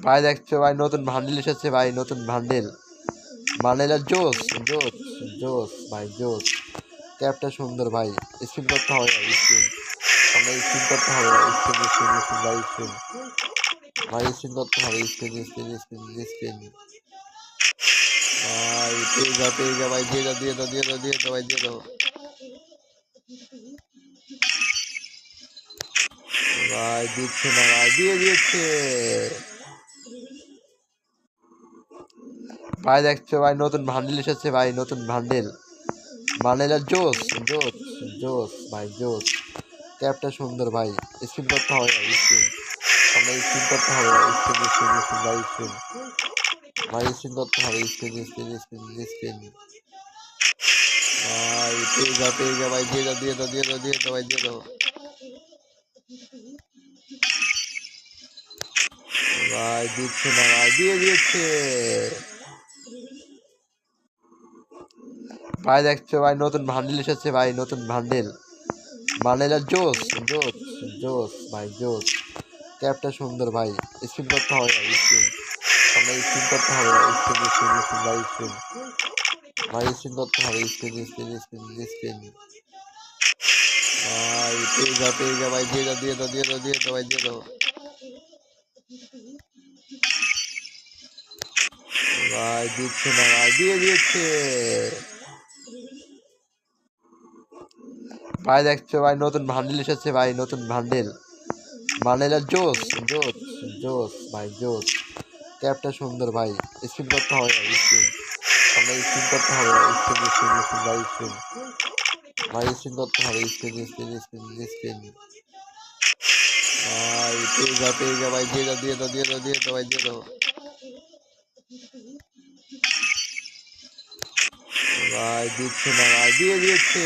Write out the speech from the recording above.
ভাই দেখছো ভাই নতুন ভান্ডেল এসেছে ভাই, নতুন ভান্ডেল। ভান্ডেলের জোস জোস জোস ভাই জোস। ক্যাপটা সুন্দর ভাই, স্পিন করতে হবে ভাই, স্পিন। আমরা স্পিন করতে হবে ভাই, স্পিন স্পিন স্পিন ভাই, স্পিন ভাই, স্পিন করতে হবে, স্পিন স্পিন স্পিন স্পিন ভাই। পেয়ে যা ভাই, দিয়ে দাও দিয়ে দাও দিয়ে দাও দিয়ে দাও ভাই, দিয়ে দাও ভাই। দিচ্ছে না ভাই, দিয়ে দিচ্ছে ভাই দেখছো ভাই নতুন ভান্ডেল এসেছে ভাই, নতুন ভান্ডেল। ভান্ডেলের জোস জোস জোস ভাই জোস। ক্যাপটা সুন্দর ভাই, স্পিন করতে হবে ভাই, স্পিন। আমরা স্পিন করতে হবে ভাই, স্পিন স্পিন স্পিন ভাই, স্পিন ভাই, স্পিন করতে হবে, স্পিন স্পিন স্পিন স্পিন ভাই। পেয়ে যা ভাই, দিয়ে দাও দিয়ে দাও দিয়ে দাও দিয়ে দাও ভাই, দিয়ে দাও ভাই। দিচ্ছে না ভাই, দিয়ে দিচ্ছে ভাই দেখছো ভাই নতুন ভান্ডেল এসেছে ভাই, নতুন ভান্ডেল। ভান্ডেলের জোস জোস জোস ভাই জোস। ক্যাপটা সুন্দর ভাই, স্পিন করতে হবে ভাই, স্পিন। আমরা স্পিন করতে হবে ভাই, স্পিন স্পিন স্পিন ভাই, স্পিন ভাই, স্পিন করতে হবে, স্পিন স্পিন স্পিন স্পিন ভাই। পেয়ে যা ভাই, দিয়ে দাও দিয়ে দাও দিয়ে দাও দিয়ে দাও ভাই, দিয়ে দাও ভাই। দিচ্ছে না ভাই, দিয়ে দিচ্ছে ভাই দেখছো ভাই নতুন ভান্ডেল এসেছে ভাই, নতুন ভান্ডেল। ভান্ডেলের জোস জোস জোস ভাই জোস। ক্যাপটা সুন্দর ভাই, স্পিন করতে হবে ভাই, স্পিন। আমরা স্পিন করতে হবে ভাই, স্পিন স্পিন স্পিন ভাই, স্পিন ভাই, স্পিন করতে হবে, স্পিন স্পিন স্পিন স্পিন ভাই। পেয়ে যা ভাই, দিয়ে দাও দিয়ে দাও দিয়ে দাও দিয়ে দাও ভাই, দিয়ে দাও ভাই। দিচ্ছে না ভাই, দিয়ে দিচ্ছে